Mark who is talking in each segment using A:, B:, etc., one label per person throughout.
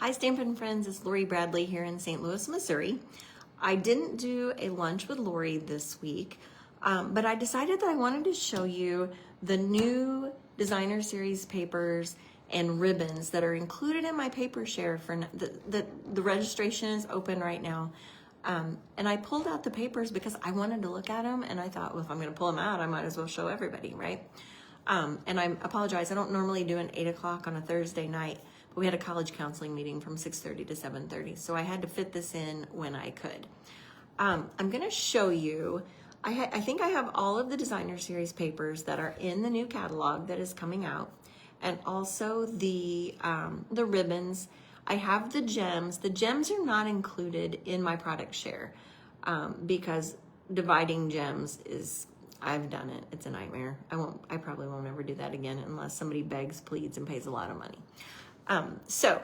A: Hi, Stampin' Friends. It's Lori Bradley here in St. Louis, Missouri. I didn't do a lunch with Lori this week, but I decided that I wanted to show you the new designer series papers and ribbons that are included in my paper share. For the registration is open right now. And I pulled out the papers because I wanted to look at them, and I thought, well, if I'm going to pull them out, I might as well show everybody, right? And I apologize, I don't normally do an 8 o'clock on a Thursday night, but we had a college counseling meeting from 6:30 to 7:30, so I had to fit this in when I could. I'm going to show you, I think I have all of the designer series papers that are in the new catalog that is coming out, and also the ribbons. I have the gems. The gems are not included in my product share because dividing gems is, I've done it. It's a nightmare. I probably won't ever do that again unless somebody begs, pleads, and pays a lot of money. So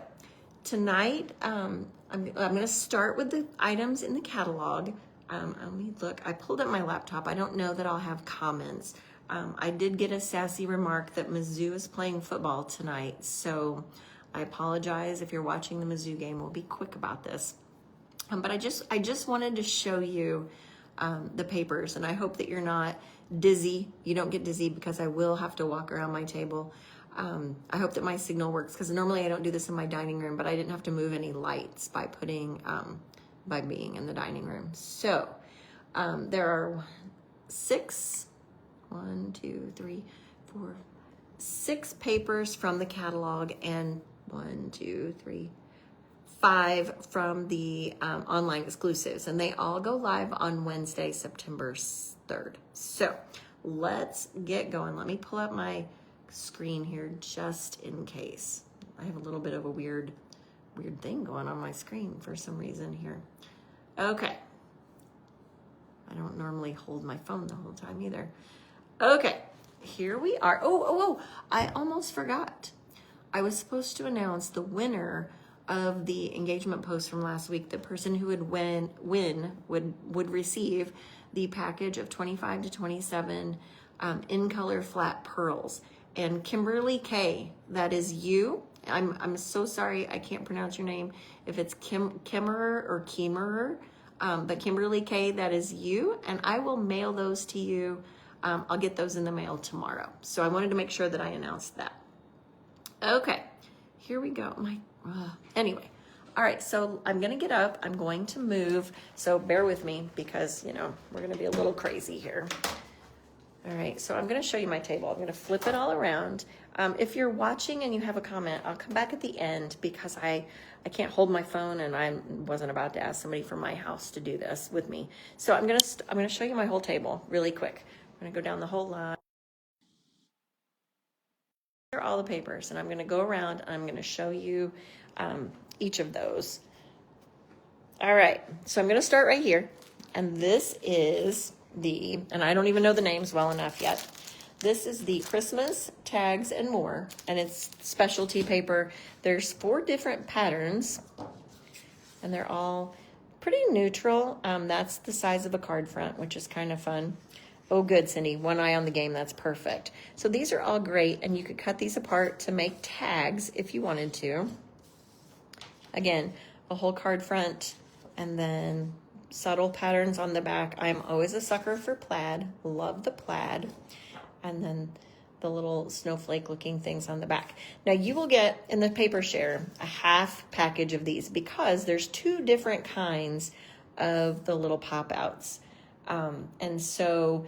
A: tonight, I'm going to start with the items in the catalog. Let me look. I pulled up my laptop. I don't know that I'll have comments. I did get a sassy remark that Mizzou is playing football tonight, so I apologize if you're watching the Mizzou game. We'll be quick about this. But I just wanted to show you the papers, and I hope that you're not dizzy. You don't get dizzy because I will have to walk around my table. I hope that my signal works because normally I don't do this in my dining room, but I didn't have to move any lights by being in the dining room. So there are 6 papers from the catalog and 5 from the online exclusives, and they all go live on Wednesday, September 3rd. So let's get going. Let me pull up my screen here just in case. I have a little bit of a weird thing going on my screen for some reason here. Okay. I don't normally hold my phone the whole time either. Okay, here we are. Oh, I almost forgot. I was supposed to announce the winner of the engagement post from last week. The person who would win would receive the package of 25 to 27 in color flat pearls. And Kimberly K, that is you. I'm so sorry I can't pronounce your name. If it's Kimmerer or Kemerer, but Kimberly K, that is you. And I will mail those to you. I'll get those in the mail tomorrow. So I wanted to make sure that I announced that. Okay, here we go. Anyway, all right, so I'm gonna get up. I'm going to move. So bear with me because, we're gonna be a little crazy here. All right, so I'm gonna show you my table. I'm gonna flip it all around. If you're watching and you have a comment, I'll come back at the end because I can't hold my phone and I wasn't about to ask somebody from my house to do this with me. So I'm gonna show you my whole table really quick. I'm gonna go down the whole line. Here are all the papers, and I'm gonna go around and I'm gonna show you each of those. All right, so I'm gonna start right here, and this is and I don't even know the names well enough yet. This is the Christmas Tags and More, and it's specialty paper. There's 4 different patterns, and they're all pretty neutral. That's the size of a card front, which is kind of fun. Oh, good, Cindy. One eye on the game. That's perfect. So these are all great, and you could cut these apart to make tags if you wanted to. Again, a whole card front, and then subtle patterns on the back. I'm always a sucker for plaid. Love the plaid. And then the little snowflake looking things on the back. Now you will get in the paper share a half package of these because there's 2 different kinds of the little pop outs. And so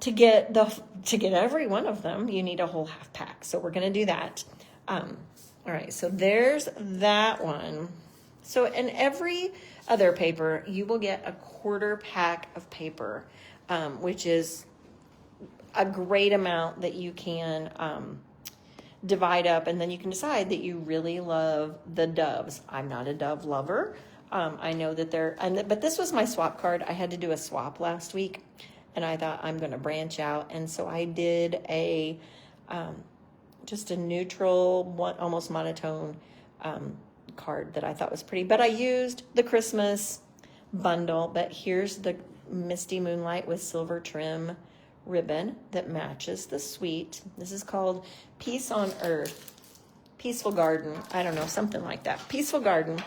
A: to get every one of them, you need a whole half pack. So we're going to do that. All right. So there's that one. So in every other paper, you will get a 1/4 pack of paper, which is a great amount that you can divide up, and then you can decide that you really love the doves. I'm not a dove lover. I know that but this was my swap card. I had to do a swap last week, and I thought I'm going to branch out, and so I did just a neutral, almost monotone card that I thought was pretty. But I used the Christmas bundle. But here's the Misty Moonlight with silver trim ribbon that matches the suite. This is called Peace on Earth. Peaceful Garden. I don't know, something like that. Peaceful Garden.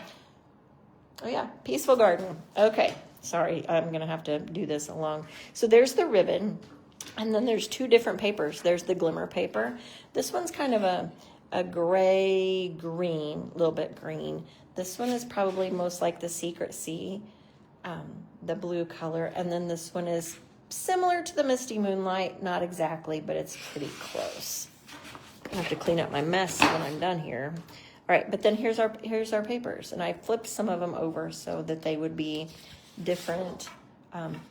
A: Oh yeah, Peaceful Garden. Okay, sorry, I'm gonna have to do this along. So there's the ribbon, and then there's two different papers. There's the glimmer paper. This one's kind of a gray green, a little bit green. This one is probably most like the Secret Sea, the blue color. And then this one is similar to the Misty Moonlight, not exactly, but it's pretty close. I have to clean up my mess when I'm done here. All right, but then here's our papers, and I flipped some of them over so that they would be different.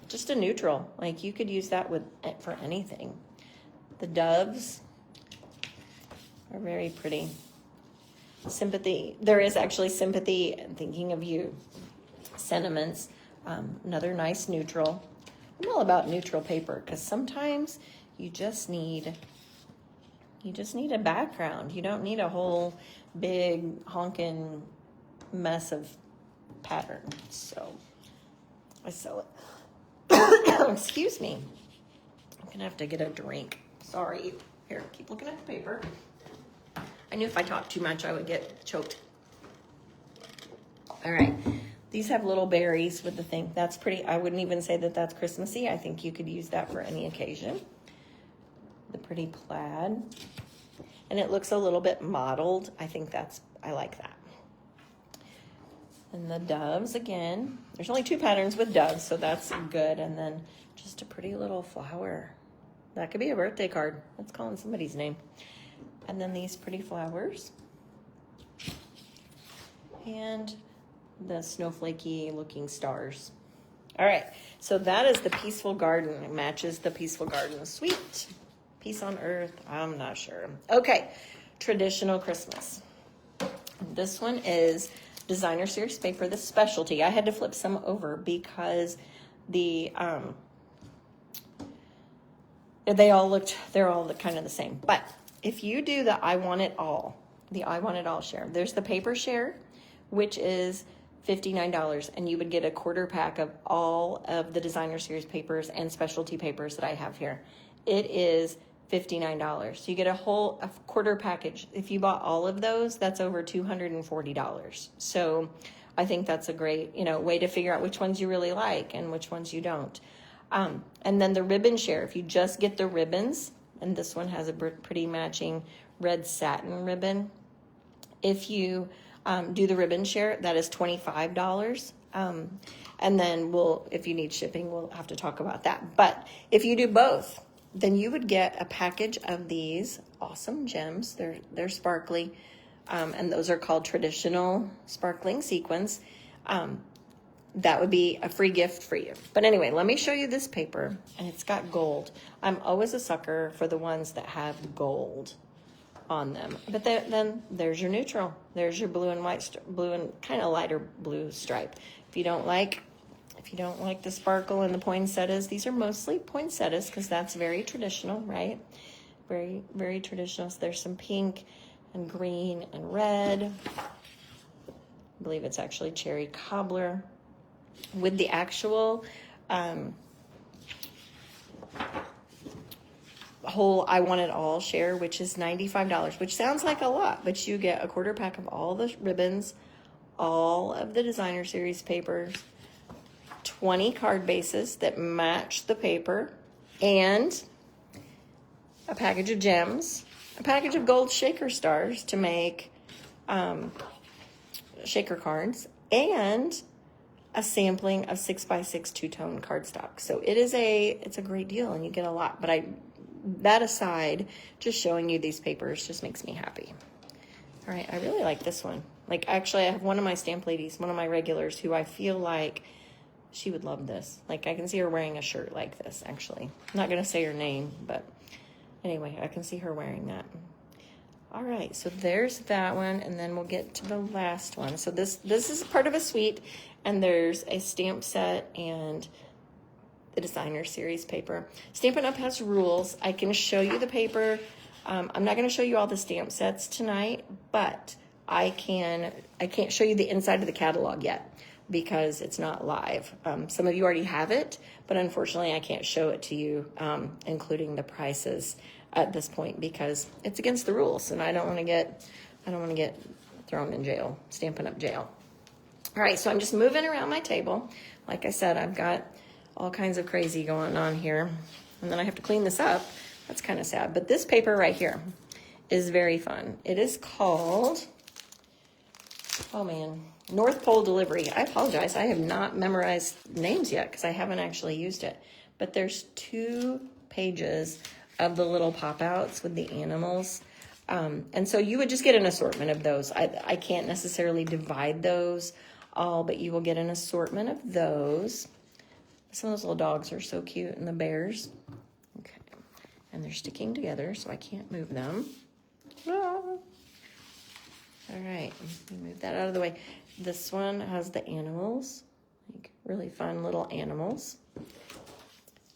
A: Just a neutral, like you could use that for anything. The doves are very pretty. Sympathy, there is actually sympathy and thinking of you. Sentiments, another nice neutral. I'm all about neutral paper because sometimes you just need a background. You don't need a whole big honking mess of pattern. So I sell it. Excuse me. I'm gonna have to get a drink. Sorry. Here, keep looking at the paper. I knew if I talked too much, I would get choked. All right. These have little berries with the thing. That's pretty. I wouldn't even say that that's Christmassy. I think you could use that for any occasion. The pretty plaid. And it looks a little bit mottled. I like that. And the doves again. There's only two patterns with doves, so that's good. And then just a pretty little flower. That could be a birthday card. That's calling somebody's name. And then these pretty flowers. And the snowflakey looking stars. All right, so that is the Peaceful Garden. It matches the Peaceful Garden suite. Peace on earth, I'm not sure. Okay, traditional Christmas. This one is designer series paper, the specialty. I had to flip some over because they're all kind of the same. But if you do the I Want It All share, there's the paper share, which is $59, and you would get a quarter pack of all of the designer series papers and specialty papers that I have here. It is $59. So you get a quarter package. If you bought all of those, that's over $240. So I think that's a great, way to figure out which ones you really like and which ones you don't. And then the ribbon share, if you just get the ribbons, and this one has a pretty matching red satin ribbon. If you do the ribbon share, that is $25. And then if you need shipping, we'll have to talk about that. But if you do both, then you would get a package of these awesome gems. They're sparkly, and those are called traditional sparkling sequins. That would be a free gift for you. But anyway, let me show you this paper, and it's got gold. I'm always a sucker for the ones that have gold on them. But then there's your neutral. There's your blue and white, blue and kind of lighter blue stripe. If you don't like the sparkle and the poinsettias, these are mostly poinsettias because that's very traditional, right? Very, very traditional. So there's some pink and green and red. I believe it's actually cherry cobbler with the actual whole I Want It All share, which is $95, which sounds like a lot, but you get a quarter pack of all the ribbons, all of the designer series papers, 20 card bases that match the paper, and a package of gems, a package of gold shaker stars to make shaker cards, and a sampling of 6x6 two-tone cardstock. So it's a great deal, and you get a lot. But that aside, just showing you these papers just makes me happy. All right, I really like this one. Like, actually, I have one of my stamp ladies, one of my regulars, who I feel like she would love this. Like, I can see her wearing a shirt like this, actually. I'm not going to say her name, but anyway, I can see her wearing that. All right, so there's that one, and then we'll get to the last one. So this is part of a suite, and there's a stamp set and the designer series paper. Stampin' Up! Has rules. I can show you the paper. I'm not going to show you all the stamp sets tonight, but I can't show you the inside of the catalog yet because it's not live. Some of you already have it, but unfortunately I can't show it to you, including the prices at this point because it's against the rules, and I don't want to get I don't want to get thrown in jail, Stampin' Up! Jail. All right, so I'm just moving around my table. Like I said, I've got all kinds of crazy going on here. And then I have to clean this up. That's kind of sad. But this paper right here is very fun. It is called, oh man, North Pole Delivery. I apologize. I have not memorized names yet because I haven't actually used it. But there's 2 pages of the little pop-outs with the animals. And so you would just get an assortment of those. I can't necessarily divide those all, but you will get an assortment of those. Some of those little dogs are so cute, and the bears. Okay. And they're sticking together, so I can't move them. Ah. All right, let me move that out of the way. This one has the animals, like really fun little animals.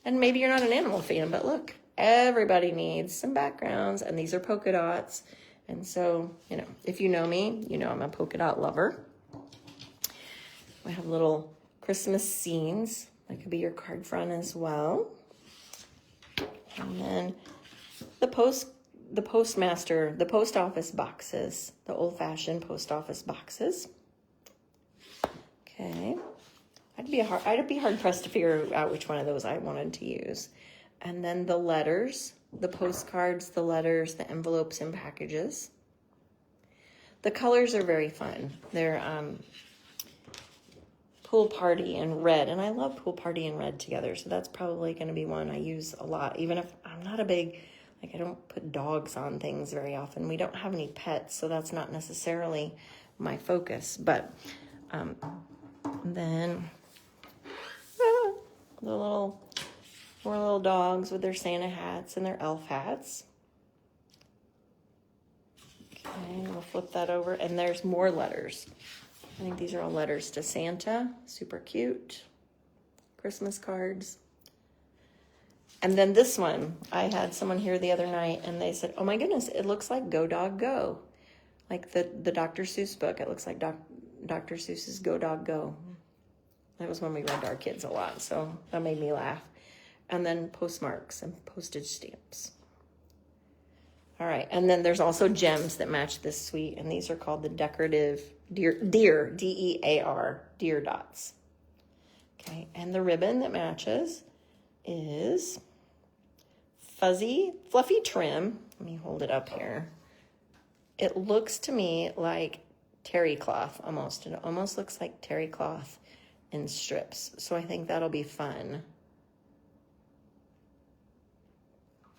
A: And maybe you're not an animal fan, but look, everybody needs some backgrounds, and these are polka dots. And so, you know, if you know me, you know I'm a polka dot lover. We have little Christmas scenes. That could be your card front as well. And then the post office boxes, the old-fashioned post office boxes. Okay. I'd be hard pressed to figure out which one of those I wanted to use. And then the letters, the postcards, the letters, the envelopes and packages. The colors are very fun. They're Pool Party and Red, and I love Pool Party and Red together, so that's probably going to be one I use a lot, even if I'm not a big, like I don't put dogs on things very often. We don't have any pets, so that's not necessarily my focus, but then the 4 little dogs with their Santa hats and their elf hats. Okay, we'll flip that over, and there's more letters. I think these are all letters to Santa. Super cute. Christmas cards. And then this one, I had someone here the other night, and they said, oh my goodness, it looks like Go Dog Go. Like the Dr. Seuss book. It looks like Dr. Seuss's Go Dog Go. That was when we read to our kids a lot, so that made me laugh. And then postmarks and postage stamps. All right, and then there's also gems that match this suite, and these are called the decorative deer, D-E-A-R, deer dots. Okay, and the ribbon that matches is fluffy trim. Let me hold it up here. It looks to me like terry cloth almost. It almost looks like terry cloth in strips, so I think that'll be fun.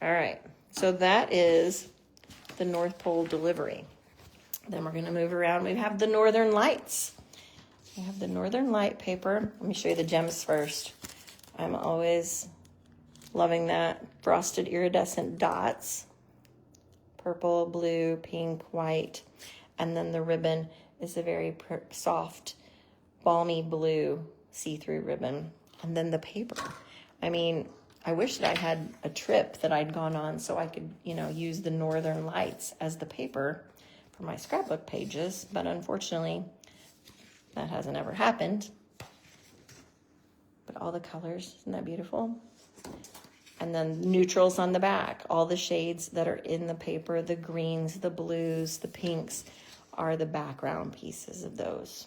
A: All right, so that is the North Pole Delivery. Then we're going to move around. We have the Northern Lights. We have the Northern Light paper. Let me show you the gems first. I'm always loving that. Frosted iridescent dots. Purple, blue, pink, white. And then the ribbon is a very soft, balmy blue see-through ribbon. And then the paper. I mean, I wish that I had a trip that I'd gone on so I could, you know, use the Northern Lights as the paper for my scrapbook pages, but unfortunately, that hasn't ever happened. But all the colors, isn't that beautiful? And then neutrals on the back, all the shades that are in the paper, the greens, the blues, the pinks, are the background pieces of those.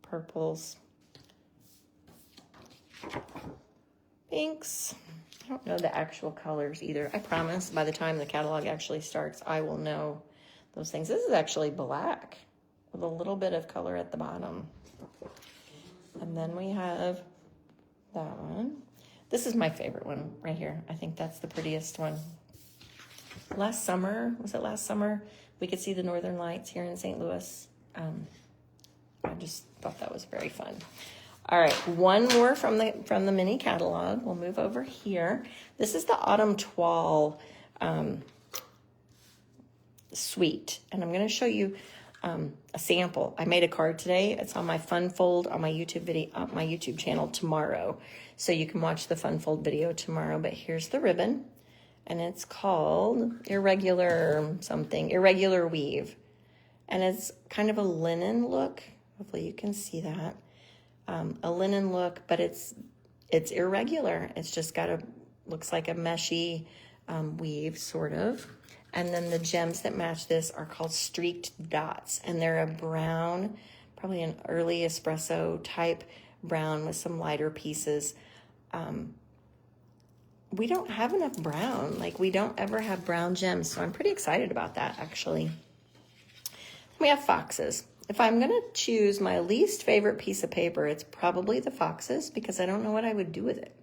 A: Purples. Pinks. I don't know the actual colors either. I promise by the time the catalog actually starts, I will know those things. This is actually black with a little bit of color at the bottom. And then we have that one. This is my favorite one right here. I think that's the prettiest one. Last summer, was it last summer? We could see the Northern Lights here in St. Louis. I just thought that was very fun. All right, one more from the mini catalog. We'll move over here. This is the Autumn Toile suite, and I'm going to show you a sample. I made a card today. It's on my Fun Fold on my YouTube video, my YouTube channel tomorrow, so you can watch the Fun Fold video tomorrow. But here's the ribbon, and it's called Irregular Weave, and it's kind of a linen look. Hopefully you can see that. A linen look, but it's irregular. It's just got looks like a meshy weave, sort of. And then the gems that match this are called streaked dots, and they're a brown, probably an early espresso type brown with some lighter pieces. We don't have enough brown. Like, we don't ever have brown gems, so I'm pretty excited about that, actually. We have foxes. If I'm going to choose my least favorite piece of paper, it's probably the foxes, because I don't know what I would do with it.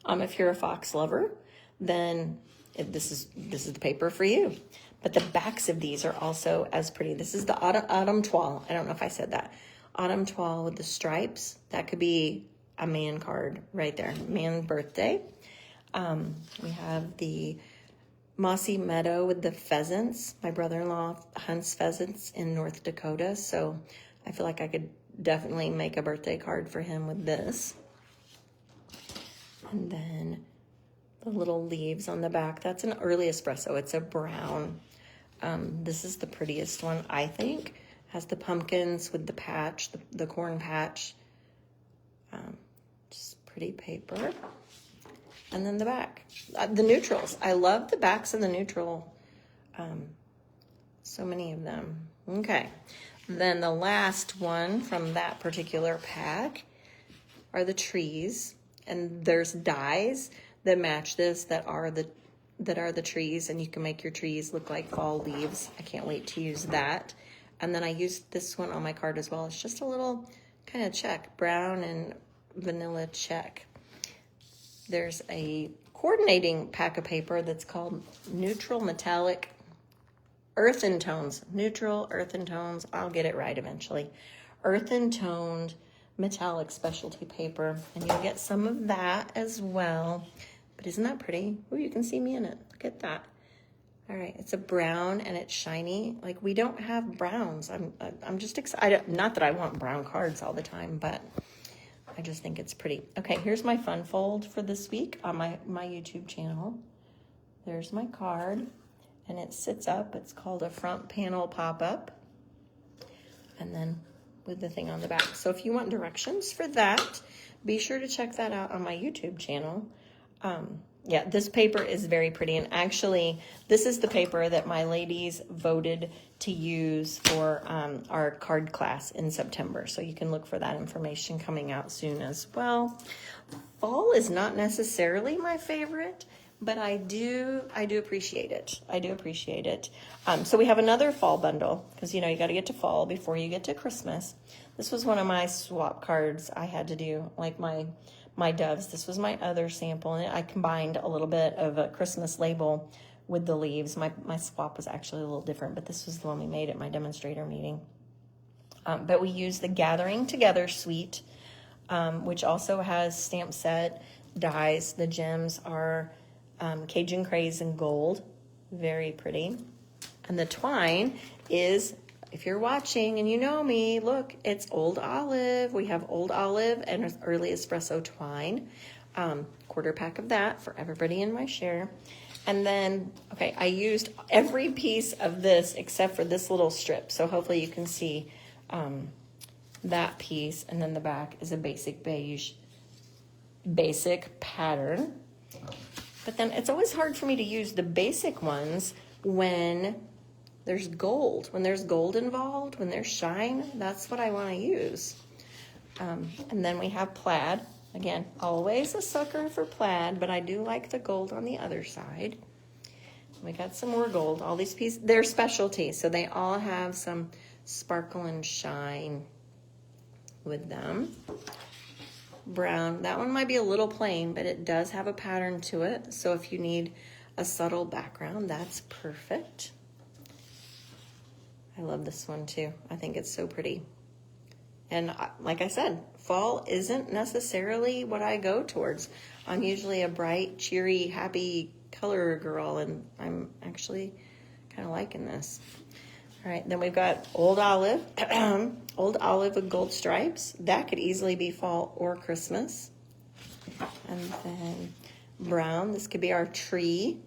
A: If you're a fox lover, then this is the paper for you. But the backs of these are also as pretty. This is the autumn toile. I don't know if I said that. Autumn toile with the stripes. That could be a man card right there. Man birthday. We have the mossy meadow with the pheasants. My brother-in-law hunts pheasants in North Dakota, so I feel like I could definitely make a birthday card for him with this. And then the little leaves on the back. That's an early espresso. It's a brown. This is the prettiest one, I think. Has the pumpkins with the patch, the corn patch. Just pretty paper. And then the back. The neutrals. I love the backs of the neutral. So many of them. Okay. Then the last one from that particular pack are the trees. And there's dies that match this that are the trees, and you can make your trees look like fall leaves. I can't wait to use that. And then I used this one on my card as well. It's just a little kind of check, brown and vanilla check. There's a coordinating pack of paper that's called Neutral Metallic Earthen Tones. Neutral Earthen Tones. I'll get it right eventually. Earthen Toned Metallic Specialty Paper. And you'll get some of that as well. But isn't that pretty? Oh, you can see me in it. Look at that. All right, it's a brown and it's shiny. Like, we don't have browns. I'm just excited. Not that I want brown cards all the time, but I just think it's pretty. Okay, here's my fun fold for this week on my YouTube channel. There's my card, and it sits up. It's called a front panel pop-up, and then with the thing on the back. So if you want directions for that, be sure to check that out on my YouTube channel. Yeah, this paper is very pretty, and actually, this is the paper that my ladies voted to use for our card class in September. So you can look for that information coming out soon as well. Fall is not necessarily my favorite, but I do appreciate it. I do appreciate it. So we have another fall bundle, because you got to get to fall before you get to Christmas. This was one of my swap cards I had to do, like my doves. This was my other sample, and I combined a little bit of a Christmas label with the leaves. My swap was actually a little different, but this was the one we made at my demonstrator meeting. But we used the Gathering Together suite, which also has stamp set dies. The gems are Cajun Craze and gold. Very pretty. And the twine is, if you're watching and you know me, look, it's Old Olive. We have Old Olive and early espresso twine. Quarter pack of that for everybody in my share. And then, okay, I used every piece of this except for this little strip. So hopefully you can see that piece. And then the back is a basic beige, basic pattern. But then it's always hard for me to use the basic ones when there's gold. When there's gold involved, when there's shine, that's what I want to use. And then we have plaid. Again, always a sucker for plaid, but I do like the gold on the other side. We got some more gold. All these pieces, they're specialty, so they all have some sparkle and shine with them. Brown, that one might be a little plain, but it does have a pattern to it. So if you need a subtle background, that's perfect. I love this one too. I think it's so pretty. And like I said, fall isn't necessarily what I go towards. I'm usually a bright, cheery, happy color girl, and I'm actually kind of liking this. All right, then we've got Old Olive, Old Olive with gold stripes. That could easily be fall or Christmas. And then brown, this could be our tree.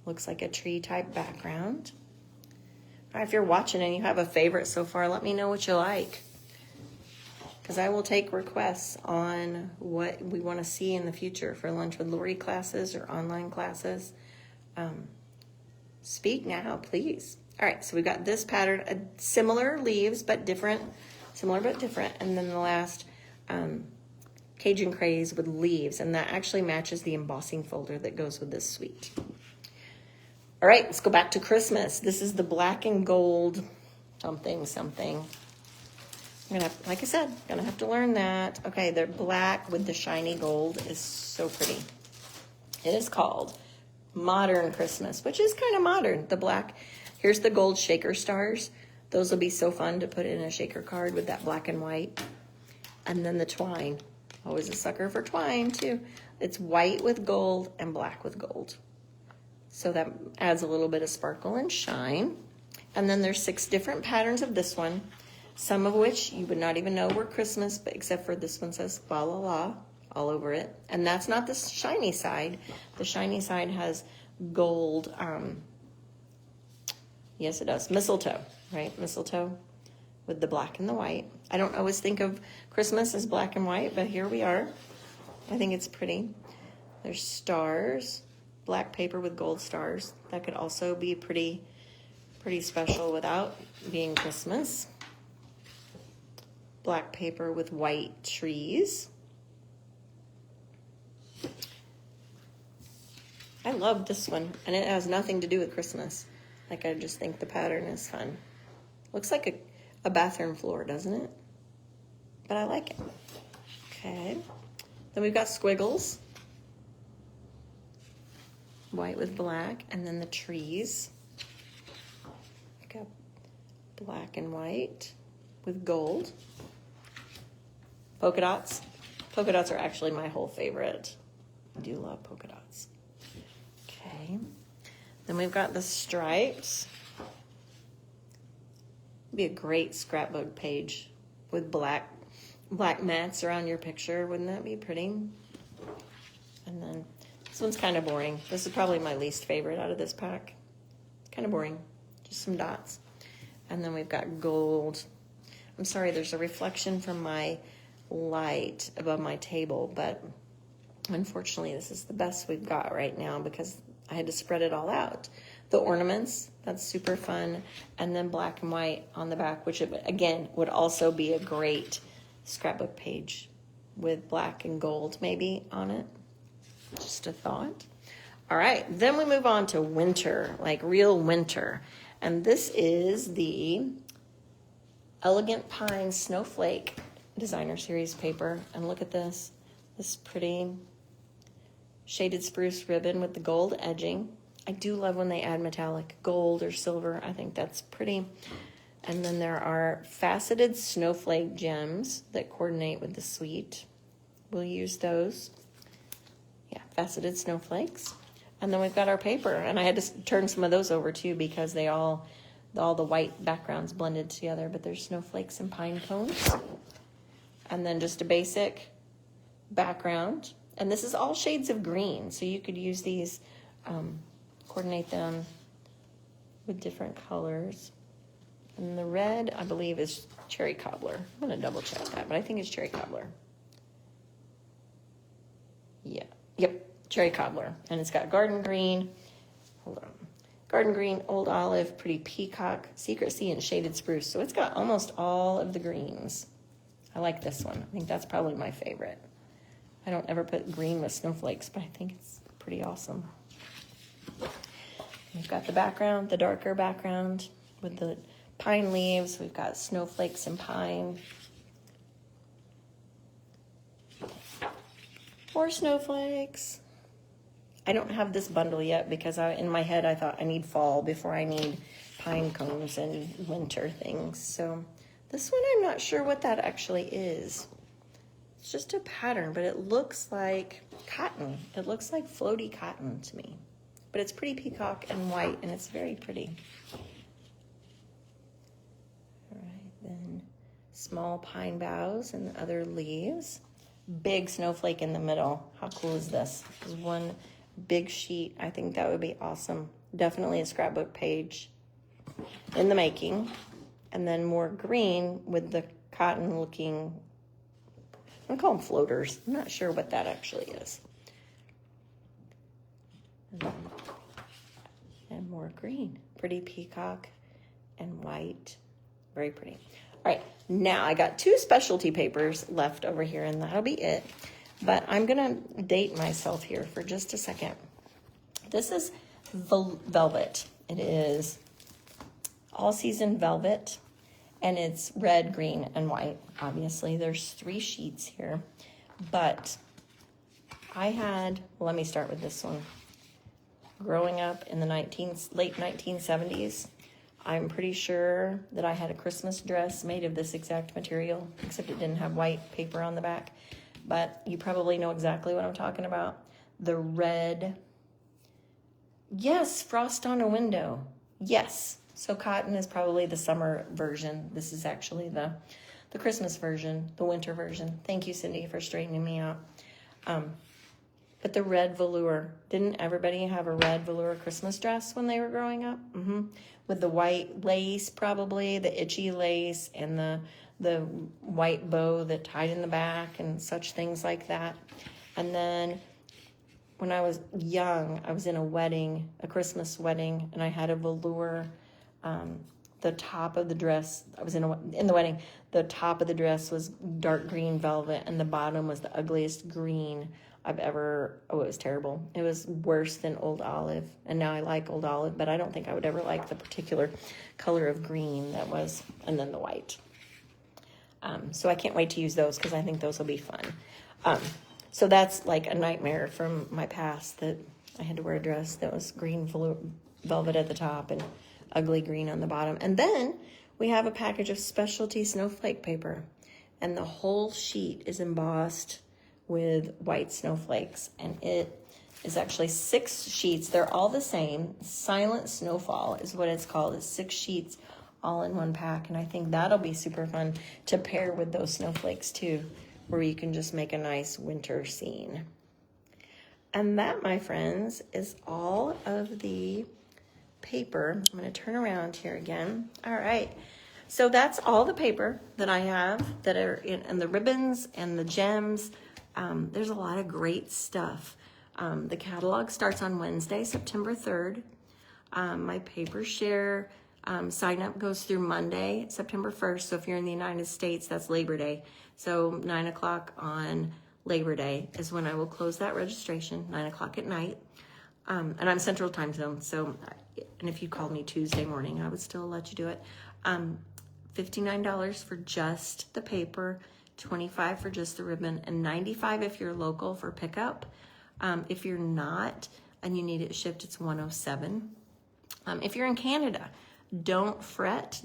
A: Looks like a tree type background. All right, if you're watching and you have a favorite so far, let me know what you like, because I will take requests on what we want to see in the future for Lunch with Lori classes or online classes. Speak now, please. All right, so we've got this pattern, similar leaves, but different, similar but different. And then the last Cajun Craze with leaves, and that actually matches the embossing folder that goes with this suite. All right, let's go back to Christmas. This is the black and gold something. I'm gonna have, like I said, gonna have to learn that. Okay, the black with the shiny gold is so pretty. It is called Modern Christmas, which is kind of modern. The black, here's the gold shaker stars. Those will be so fun to put in a shaker card with that black and white. And then the twine. Always a sucker for twine too. It's white with gold and black with gold. So that adds a little bit of sparkle and shine. And then there's 6 different patterns of this one, some of which you would not even know were Christmas, but except for this one says la la la all over it. And that's not the shiny side. The shiny side has gold, yes it does, mistletoe, right? Mistletoe with the black and the white. I don't always think of Christmas as black and white, but here we are. I think it's pretty. There's stars, black paper with gold stars. That could also be pretty special without being Christmas. Black paper with white trees. I love this one, and it has nothing to do with Christmas. Like, I just think the pattern is fun. Looks like a bathroom floor, doesn't it? But I like it. Okay. Then we've got squiggles. White with black, and then the trees. We've got black and white with gold. Polka dots. Polka dots are actually my whole favorite. I do love polka dots. Okay. Then we've got the stripes. Be a great scrapbook page with black mats around your picture. Wouldn't that be pretty? And then this one's kind of boring. This is probably my least favorite out of this pack. Kind of boring. Just some dots. And then we've got gold. I'm sorry, there's a reflection from my light above my table, but unfortunately this is the best we've got right now because I had to spread it all out. The ornaments, that's super fun. And then black and white on the back, which again would also be a great scrapbook page with black and gold maybe on it. Just a thought. All right, then we move on to winter, like real winter. And this is the Elegant Pine Snowflake Designer Series paper. And look at this pretty shaded spruce ribbon with the gold edging. I do love when they add metallic gold or silver. I think that's pretty. And then there are faceted snowflake gems that coordinate with the suite. We'll use those. Yeah, faceted snowflakes. And then we've got our paper. And I had to turn some of those over too because they all the white backgrounds blended together. But there's snowflakes and pine cones. And then just a basic background. And this is all shades of green. So you could use these, coordinate them with different colors. And the red, I believe, is cherry cobbler. I'm going to double check that, but I think it's cherry cobbler. Yeah. Yep. Cherry cobbler. And it's got garden green. Hold on. Garden green, old olive, pretty peacock, secrecy, and shaded spruce. So it's got almost all of the greens. I like this one. I think that's probably my favorite. I don't ever put green with snowflakes, but I think it's pretty awesome. We've got the background, the darker background with the pine leaves. We've got snowflakes and pine. More snowflakes. I don't have this bundle yet because in my head I thought I need fall before I need pine cones and winter things. So this one I'm not sure what that actually is. It's just a pattern, but it looks like cotton. It looks like floaty cotton to me. But it's pretty peacock and white, and it's very pretty. All right, then small pine boughs and other leaves. Big snowflake in the middle. How cool is this? There's one big sheet. I think that would be awesome. Definitely a scrapbook page in the making. And then more green with the cotton looking, I'm gonna call them floaters. I'm not sure what that actually is. and more green. Pretty peacock and white. Very pretty. All right, now I got 2 specialty papers left over here, and that'll be it. But I'm gonna date myself here for just a second. This is velvet. It is all season velvet, and it's red, green, and white. Obviously, there's 3 sheets here, but let me start with this one. Growing up in the late 1970s, I'm pretty sure that I had a Christmas dress made of this exact material, except it didn't have white paper on the back. But you probably know exactly what I'm talking about. The red, yes, frost on a window, yes. So cotton is probably the summer version. This is actually the Christmas version, the winter version. Thank you, Cindy, for straightening me out. But the red velour, didn't everybody have a red velour Christmas dress when they were growing up? With the white lace, probably, the itchy lace, and the white bow that tied in the back and such things like that. And then when I was young, I was in a wedding, a Christmas wedding, and I had a velour. The top of the dress, I was in the wedding, the top of the dress was dark green velvet, and the bottom was the ugliest green it was terrible. It was worse than Old Olive, and now I like Old Olive, but I don't think I would ever like the particular color of green that was, and then the white. So I can't wait to use those because I think those will be fun. So that's like a nightmare from my past, that I had to wear a dress that was green velvet at the top and ugly green on the bottom. And then we have a package of specialty snowflake paper, and the whole sheet is embossed with white snowflakes, and it is actually 6 sheets. They're all the same. Silent Snowfall is what it's called. It's 6 sheets all in one pack, and I think that'll be super fun to pair with those snowflakes too, where you can just make a nice winter scene. And that, my friends, is all of the paper. I'm going to turn around here again. All right. So that's all the paper that I have that are in the ribbons and the gems. There's a lot of great stuff. The catalog starts on Wednesday, September 3rd. My paper share sign up goes through Monday, September 1st. So if you're in the United States, that's Labor Day. So 9 o'clock on Labor Day is when I will close that registration, 9 o'clock at night. And I'm Central Time Zone. So, and if you called me Tuesday morning, I would still let you do it. $59 for just the paper, $25 for just the ribbon, and $95 if you're local for pickup. If you're not and you need it shipped, it's $107. If you're in Canada, don't fret,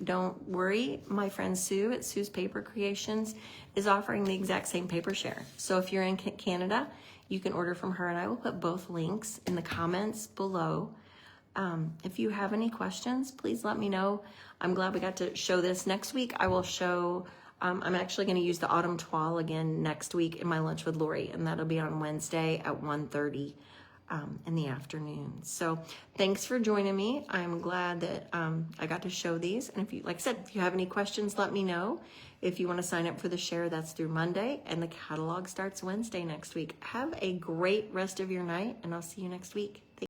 A: don't worry. My friend Sue at Sue's Paper Creations is offering the exact same paper share. So if you're in Canada, you can order from her, and I will put both links in the comments below. If you have any questions, please let me know. I'm glad we got to show this. Next week, I will show, I'm actually going to use the Autumn Toile again next week in my Lunch with Lori, and that'll be on Wednesday at 1:30 in the afternoon. So thanks for joining me. I'm glad that I got to show these. And if you, like I said, if you have any questions, let me know. If you want to sign up for the share, that's through Monday, and the catalog starts Wednesday next week. Have a great rest of your night, and I'll see you next week.